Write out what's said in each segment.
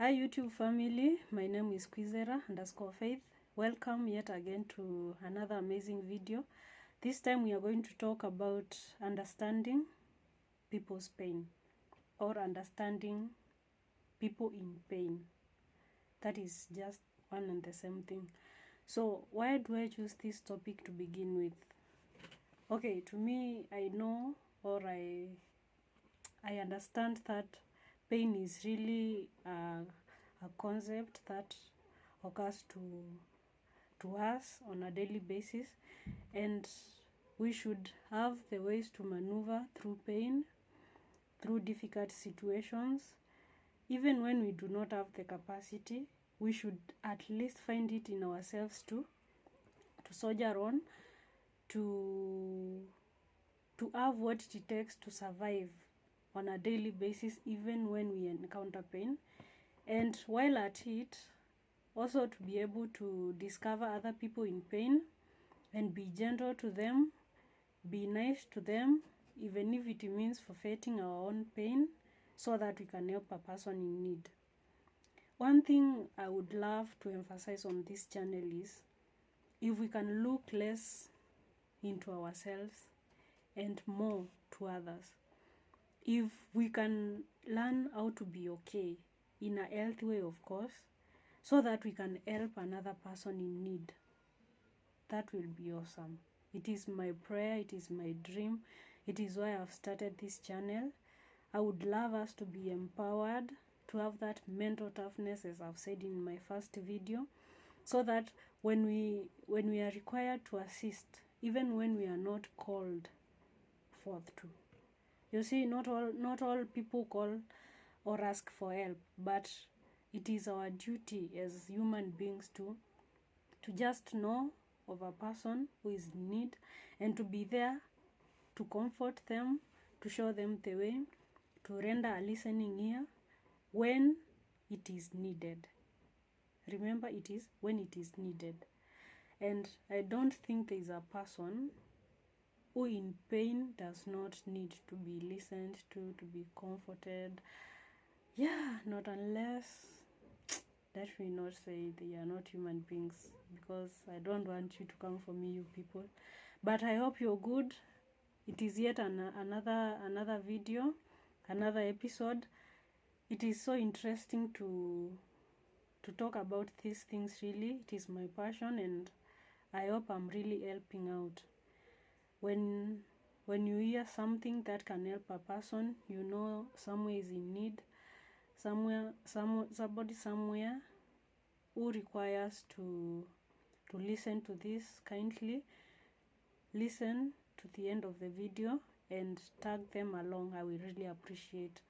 Hi YouTube family, my name is Kwizera_Faith. Welcome yet again to another amazing video. This time we are going to talk about understanding people's pain or understanding people in pain. That is just one and the same thing. So why do I choose this topic to begin with? Okay, to me, I know or I understand that pain is really a concept that occurs to us on a daily basis, and we should have the ways to maneuver through pain, through difficult situations. Even when we do not have the capacity, we should at least find it in ourselves to soldier on, to have what it takes to survive on a daily basis, even when we encounter pain. And while at it, also to be able to discover other people in pain and be gentle to them, be nice to them, even if it means forfeiting our own pain, so that we can help a person in need. One thing I would love to emphasize on this channel is, if we can look less into ourselves and more to others, if we can learn how to be okay in a healthy way, of course, so that we can help another person in need, that will be awesome. It is my prayer, it is my dream, it is why I've started this channel. I would love us to be empowered, to have that mental toughness, as I've said in my first video, so that when we are required to assist, even when we are not called forth to. You see, not all people call or ask for help, but it is our duty as human beings to just know of a person who is in need, and to be there to comfort them, to show them the way, to render a listening ear when it is needed. Remember, it is when it is needed. And I don't think there is a person who in pain does not need to be listened to be comforted. Yeah, not unless that we not say they are not human beings, because I don't want you to come for me, you people. But I hope you're good. It is yet another video, another episode. It is so interesting to talk about these things. Really, it is my passion, and I hope I'm really helping out. When you hear something that can help a person, you know someone is in need, somebody somewhere who requires to listen to this. Kindly listen to the end of the video and tag them along. I will really appreciate.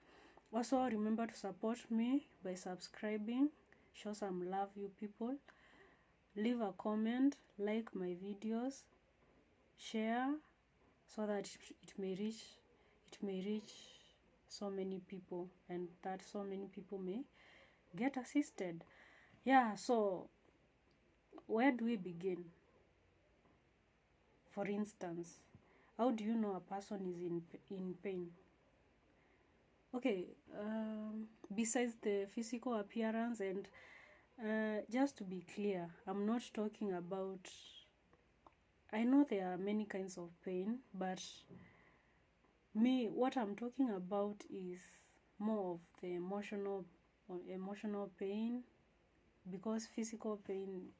Also, remember to support me by subscribing. Show some love, you people. Leave a comment, like my videos, share, so that it may reach so many people, and that so many people may get assisted. Yeah, so where do we begin? For instance, how do you know a person is in pain? Okay, besides the physical appearance, and just to be clear, I'm not talking about, I know there are many kinds of pain, but what I'm talking about is more of the emotional pain, because physical pain,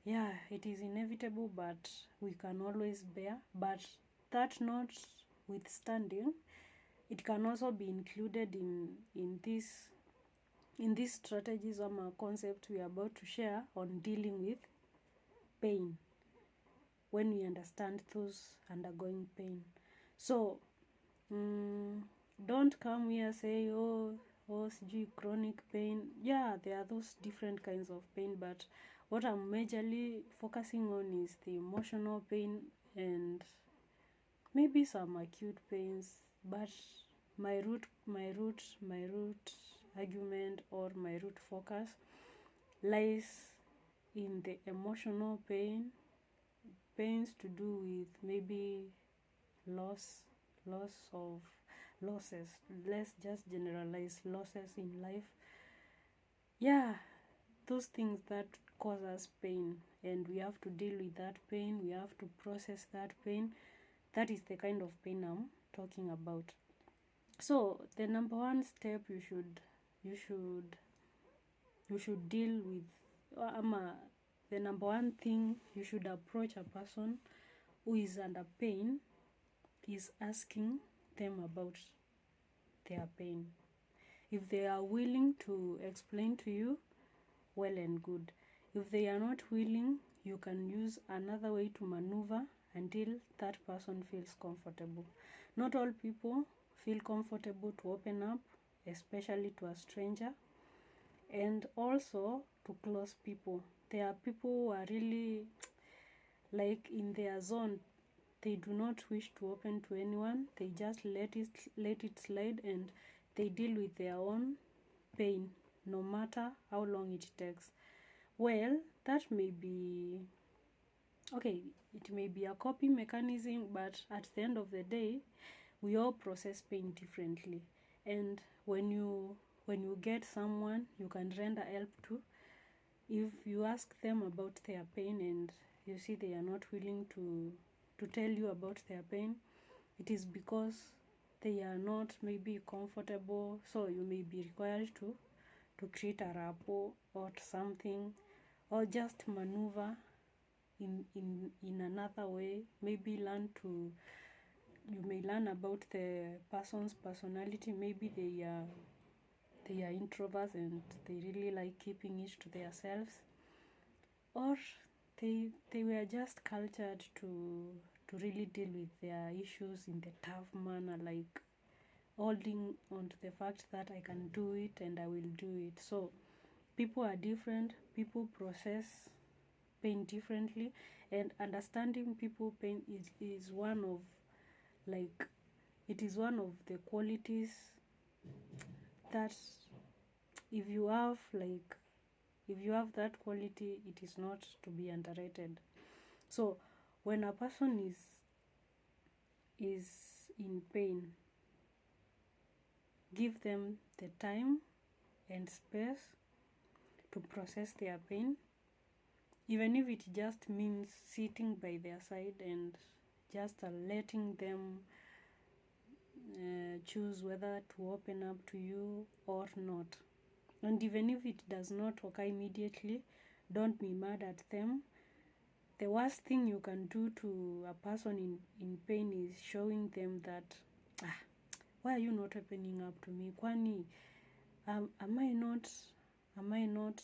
yeah, it is inevitable, but we can always bear. But that notwithstanding, it can also be included in these strategies or concept we are about to share on dealing with pain, when we understand those undergoing pain. So don't come here say, oh, chronic pain. Yeah, there are those different kinds of pain, but what I'm majorly focusing on is the emotional pain and maybe some acute pains. But my root argument, or my root focus, lies in the emotional pains to do with maybe losses. Let's just generalize losses in life, yeah, those things that cause us pain, and we have to deal with that pain, we have to process that pain. That is the kind of pain I'm talking about. So the number one step you should deal with, the number one thing you should approach a person who is under pain is asking them about their pain. If they are willing to explain to you, well and good. If they are not willing, you can use another way to maneuver until that person feels comfortable. Not all people feel comfortable to open up, especially to a stranger, and also to close people. There are people who are really like in their zone. They do not wish to open to anyone. They just let it slide, and they deal with their own pain, no matter how long it takes. Well, that may be okay, it may be a coping mechanism, but at the end of the day, we all process pain differently. And when you get someone you can render help to, if you ask them about their pain and you see they are not willing to tell you about their pain, it is because they are not maybe comfortable. So you may be required to create a rapport or something, or just maneuver in another way. Maybe you may learn about the person's personality. Maybe they are introverts and they really like keeping it to themselves, or they were just cultured to really deal with their issues in the tough manner, like holding on to the fact that I can do it and I will do it. So people are different, people process pain differently, and understanding people pain is one of, like, it is one of the qualities that if you have, like, if you have that quality, it is not to be underrated. So when a person is in pain, give them the time and space to process their pain, even if it just means sitting by their side and just letting them choose whether to open up to you or not. And even if it does not occur immediately, don't be mad at them. The worst thing you can do to a person in pain is showing them that, why are you not opening up to me? Kwani, am I not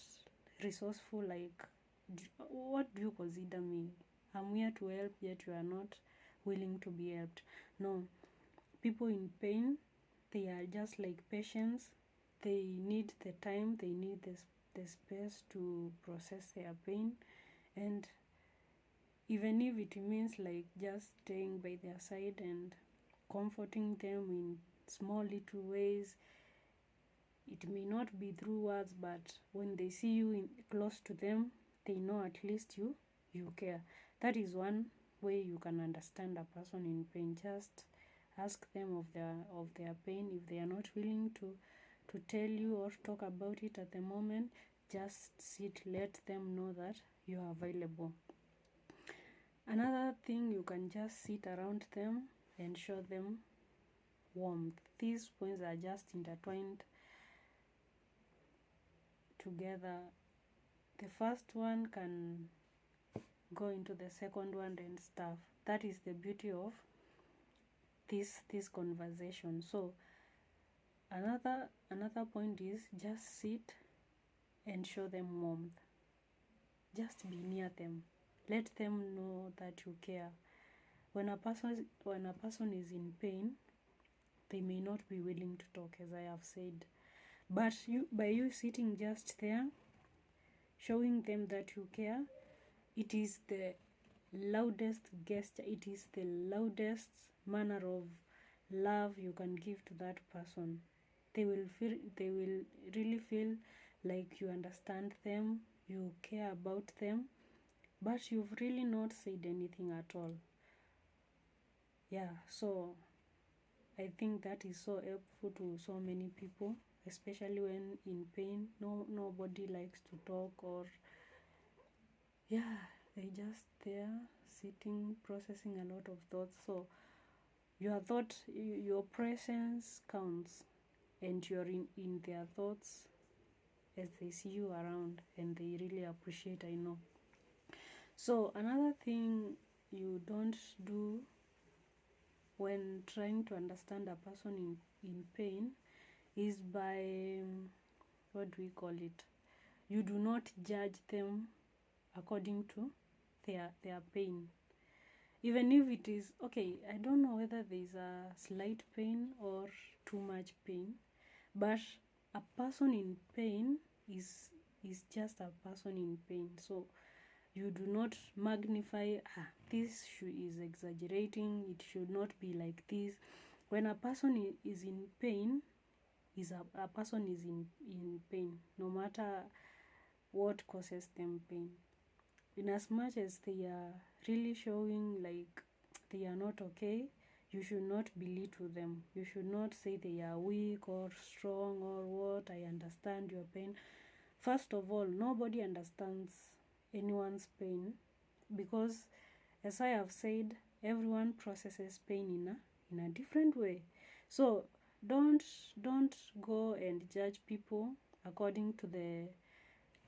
resourceful? Like, what do you consider me? I'm here to help, yet you are not willing to be helped. No, people in pain, they are just like patients. They need the time, they need the space to process their pain. And even if it means like just staying by their side and comforting them in small little ways, it may not be through words, but when they see you close to them, they know at least you care. That is one way you can understand a person in pain. Just ask them of their pain. If they are not willing to tell you or talk about it at the moment, just sit, let them know that you are available. Another thing, you can just sit around them and show them warmth. These points are just intertwined together. The first one can go into the second one and stuff. That is the beauty of this conversation. So another point is just sit and show them warmth. Just be near them. Let them know that you care. When a person is in pain, they may not be willing to talk, as I have said. But by you sitting just there, showing them that you care, it is the loudest gesture, it is the loudest manner of love you can give to that person. They will really feel like you understand them, you care about them, but you've really not said anything at all. Yeah, so I think that is so helpful to so many people, especially when in pain. Nobody likes to talk, or yeah, they just there sitting processing a lot of thoughts. So your presence counts, and you're in their thoughts as they see you around, and they really appreciate, I know. So another thing you don't do when trying to understand a person in pain is by what do we call it, you do not judge them according to their pain. Even if it is okay, I don't know whether there's a slight pain or too much pain, but a person in pain is just a person in pain. So you do not magnify, this is exaggerating, it should not be like this. When a person is in pain, a person is in pain, no matter what causes them pain. In as much as they are really showing like they are not okay, you should not belittle them. You should not say they are weak or strong or what. I understand your pain. First of all, nobody understands anyone's pain, because as I have said, everyone processes pain in a different way. So don't go and judge people according to the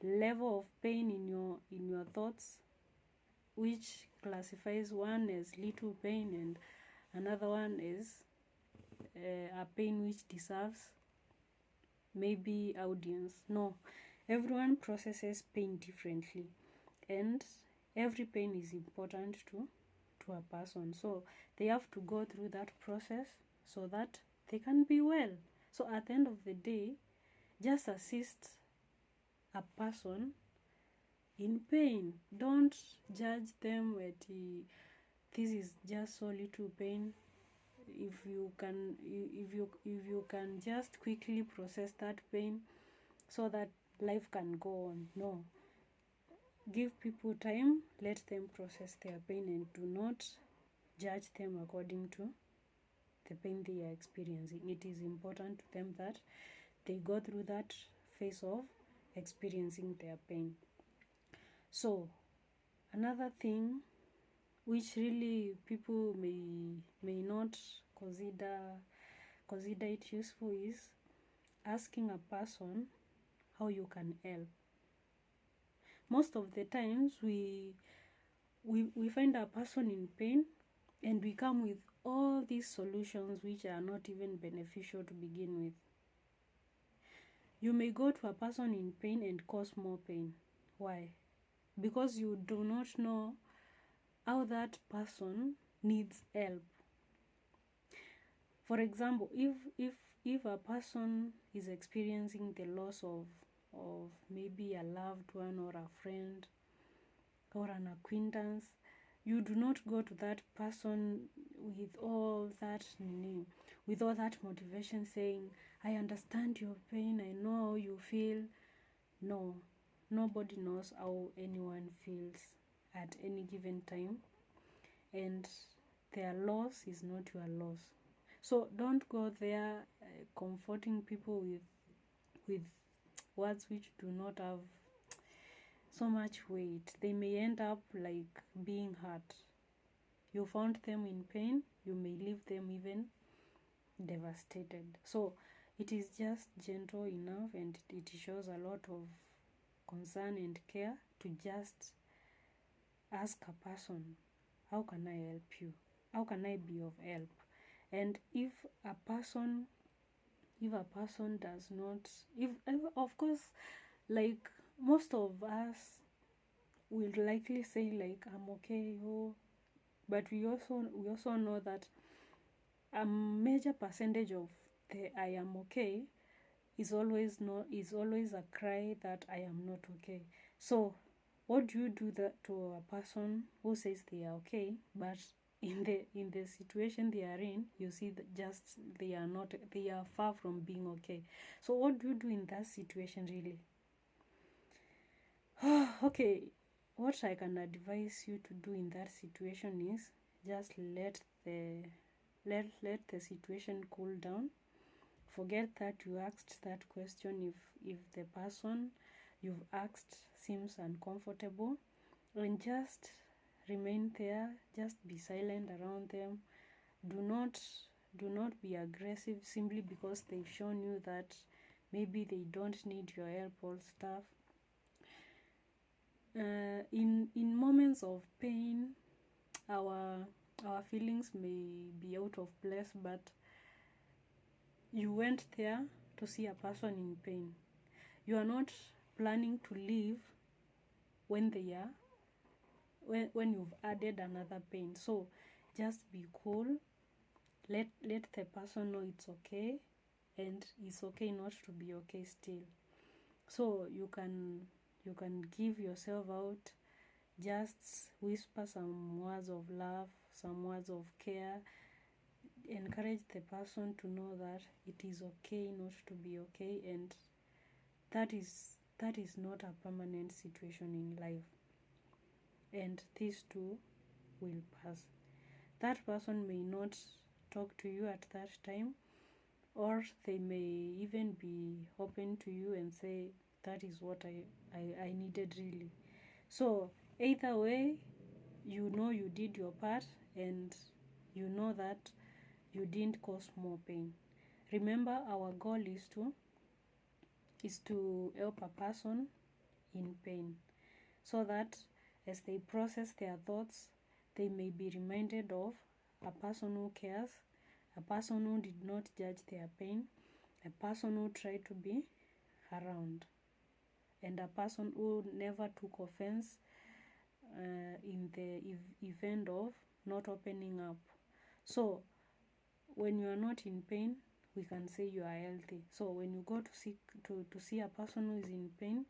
level of pain in your thoughts, which classifies one as little pain and another one is a pain which deserves maybe audience. No, everyone processes pain differently, and every pain is important to a person. So they have to go through that process so that they can be well. So at the end of the day, just assist a person in pain. Don't judge them with this is just so little pain. If you can just quickly process that pain so that life can go on. No, give people time, let them process their pain, and do not judge them according to the pain they are experiencing. It is important to them that they go through that phase of experiencing their pain. So another thing which really people may not consider it useful is asking a person how you can help. Most of the times we find a person in pain and we come with all these solutions which are not even beneficial to begin with. You may go to a person in pain and cause more pain. Why? Because you do not know how that person needs help. For example, if a person is experiencing the loss of maybe a loved one or a friend or an acquaintance, you do not go to that person with all that motivation saying, I understand your pain, I know how you feel. No, nobody knows how anyone feels at any given time, and their loss is not your loss. So don't go there comforting people with words which do not have so much weight. They may end up like being hurt. You found them in pain, you may leave them even devastated. So it is just gentle enough, and it shows a lot of concern and care to just ask a person, how can I help you? How can I be of help? And if a person does not, if of course, like most of us will likely say like, I'm okay, oh, but we also know that a major percentage of the I am okay is always a cry that I am not okay. So what do you do that to a person who says they are okay, but in the situation they are in, you see that just they are far from being okay. So what do you do in that situation really? Okay, what I can advise you to do in that situation is just let the situation cool down, Forget that you asked that question if the person you've asked seems uncomfortable, and just remain there. Just be silent around them. Do not be aggressive simply because they've shown you that maybe they don't need your help or stuff. In moments of pain, our feelings may be out of place, but you went there to see a person in pain. You are not planning to leave when they are when you've added another pain. So just be cool. Let the person know it's okay, and it's okay not to be okay still. So you can give yourself out. Just whisper some words of love, some words of care. Encourage the person to know that it is okay not to be okay, and that is not a permanent situation in life, and these too will pass. That person may not talk to you at that time, or they may even be open to you and say, that is what I needed really. So either way, you know you did your part, and you know that you didn't cause more pain. Remember, our goal is to help a person in pain, so that as they process their thoughts, they may be reminded of a person who cares, a person who did not judge their pain, a person who tried to be around, and a person who never took offense in the event of not opening up. So when you are not in pain, we can say you are healthy. So when you go to see a person who is in pain,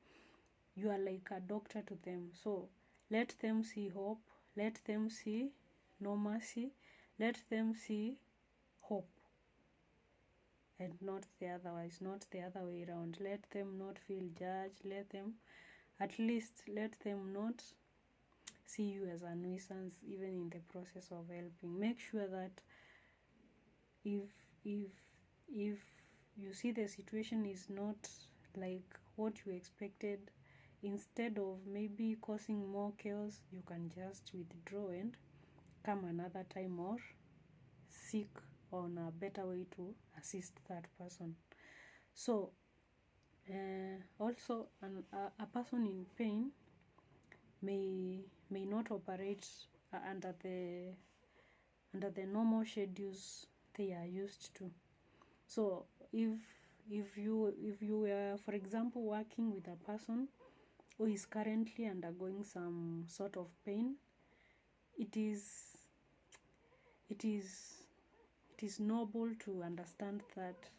you are like a doctor to them. So let them see hope, let them see no mercy, let them see hope, and not the otherwise, not the other way around. Let them not feel judged. Let them not see you as a nuisance, even in the process of helping. Make sure that if you see the situation is not like what you expected, instead of maybe causing more chaos, you can just withdraw and come another time, or seek on a better way to assist that person. So also a person in pain may not operate under the normal schedules they are used to. So if you were, for example, working with a person who is currently undergoing some sort of pain, it is noble to understand that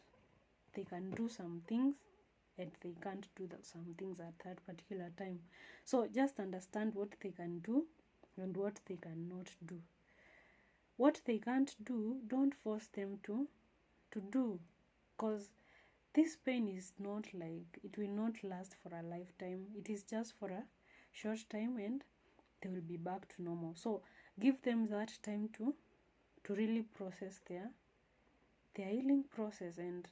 they can do some things and they can't do some things at that particular time. So just understand what they can do and what they cannot do. What they can't do, don't force them to do, because this pain is not like, it will not last for a lifetime. It is just for a short time, and they will be back to normal. So give them that time to really process their healing process, and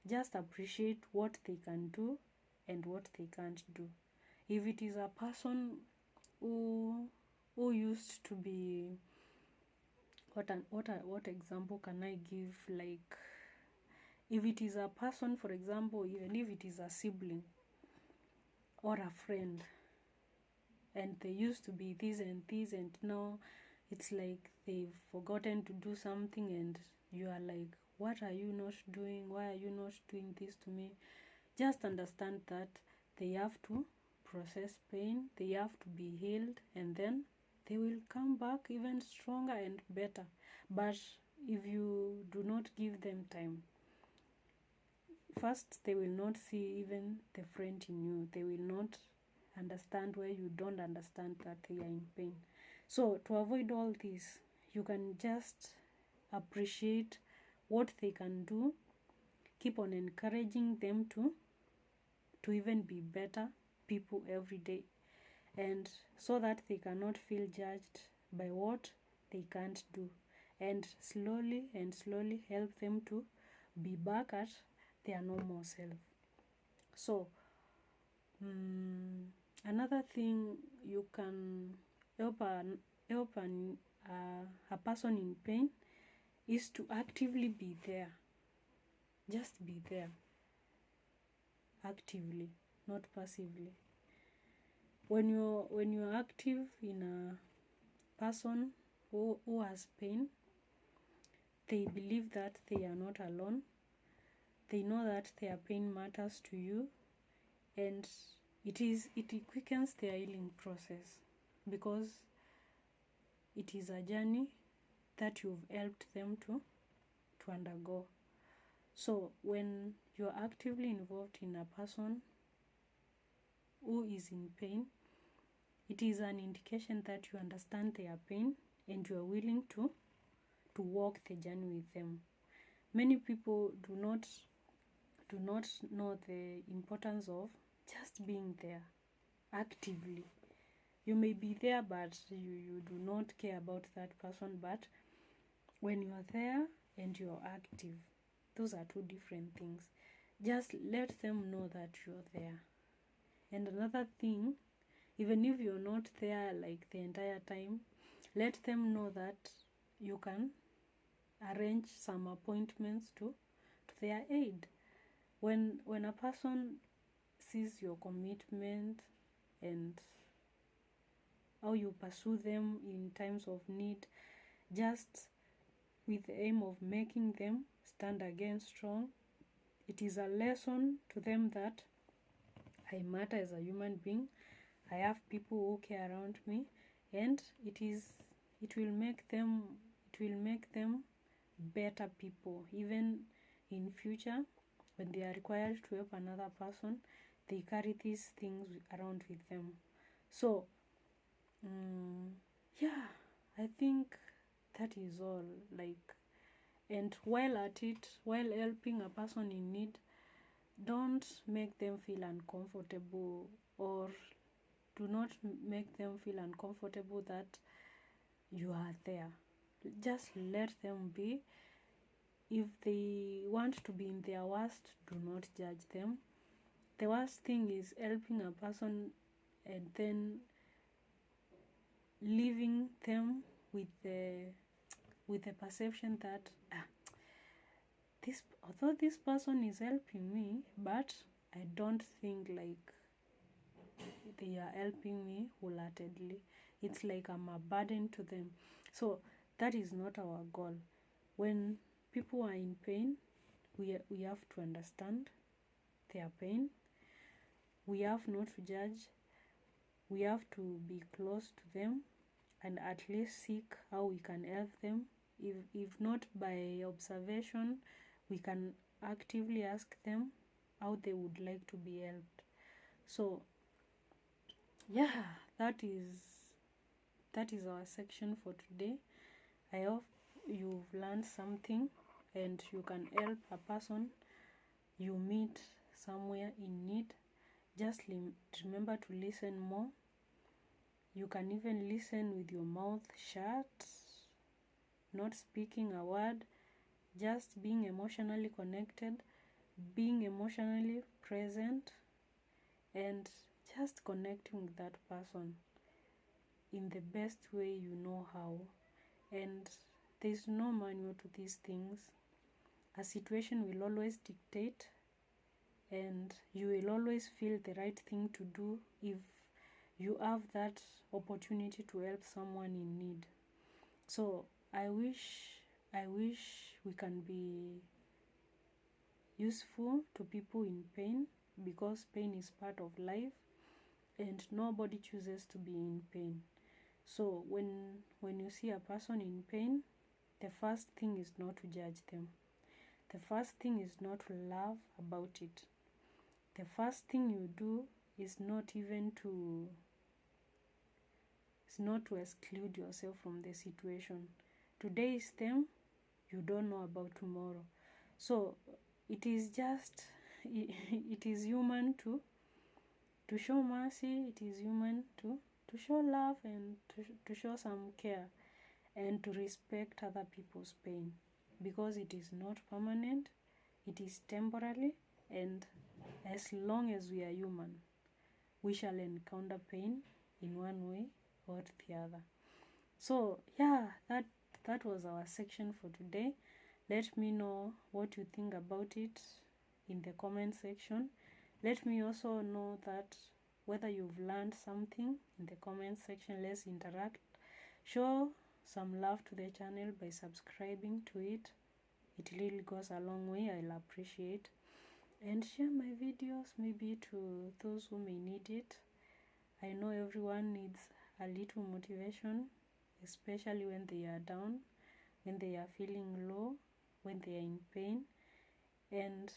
just appreciate what they can do and what they can't do. If it is a person who used to be, what example can I give? Like, if it is a person, for example, even if it is a sibling or a friend, and they used to be this and this, and now it's like they've forgotten to do something, and you are like, what are you not doing? Why are you not doing this to me? Just understand that they have to process pain, they have to be healed, and then they will come back even stronger and better. But if you do not give them time, first, they will not see even the friend in you. They will not understand where you don't understand that they are in pain. So to avoid all this, you can just appreciate what they can do. Keep on encouraging them to even be better people every day, and so that they cannot feel judged by what they can't do, and slowly help them to be back at their normal self. So another thing you can help a person in pain is to actively be there. Just be there actively, not passively. When you're active in a person who has pain, they believe that they are not alone. They know that their pain matters to you, and it quickens their healing process, because it is a journey that you've helped them to undergo. So when you're actively involved in a person who is in pain, it is an indication that you understand their pain and you are willing to walk the journey with them. Many people do not know the importance of just being there actively. You may be there, but you do not care about that person. But when you are there and you are active, those are two different things. Just let them know that you're there. And another thing, even if you're not there like the entire time, let them know that you can arrange some appointments to their aid. When a person sees your commitment and how you pursue them in times of need, just with the aim of making them stand again strong, it is a lesson to them that I matter as a human being. I have people who care around me, and it will make them better people. Even in future, when they are required to help another person, they carry these things around with them. So yeah, I think that is all. And while at it, while helping a person in need, don't make them feel uncomfortable, or do not make them feel uncomfortable that you are there. Just let them be. If they want to be in their worst, do not judge them. The worst thing is helping a person and then leaving them with the perception that although this person is helping me, but I don't think like they are helping me wholeheartedly. It's like I'm a burden to them. So that is not our goal. When people are in pain, we have to understand their pain. We have not to judge. We have to be close to them and at least seek how we can help them. If not by observation, we can actively ask them how they would like to be helped. So yeah, that is our section for today. I hope you've learned something and you can help a person you meet somewhere in need. Just remember to listen more. You can even listen with your mouth shut, not speaking a word, just being emotionally connected, being emotionally present, and just connecting with that person in the best way you know how. And there's no manual to these things. A situation will always dictate, and you will always feel the right thing to do if you have that opportunity to help someone in need. So I wish we can be useful to people in pain, because pain is part of life and nobody chooses to be in pain. So when you see a person in pain, the first thing is not to judge them. The first thing is not to laugh about it. The first thing you do is not to exclude yourself from the situation. Today is them, you don't know about tomorrow. So it is human to show mercy. It is human to show love and to show some care and to respect other people's pain, because it is not permanent. It is temporary, and as long as we are human, we shall encounter pain in one way or the other. So yeah, that was our section for today. Let me know what you think about it in the comment section. Let me also know that whether you've learned something in the comment section. Let's interact. Show some love to the channel by subscribing to it. It really goes a long way. I'll appreciate. And share my videos maybe to those who may need it. I know everyone needs a little motivation, especially when they are down, when they are feeling low, when they are in pain. And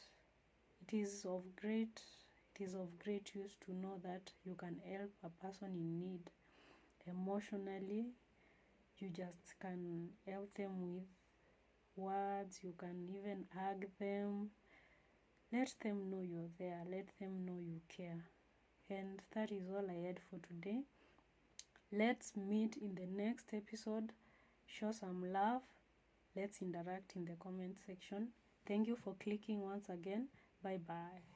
it is of great use to know that you can help a person in need emotionally. You just can help them with words. You can even hug them. Let them know you're there. Let them know you care. And that is all I had for today. Let's meet in the next episode. Show some love. Let's interact in the comment section. Thank you for clicking once again. Bye bye.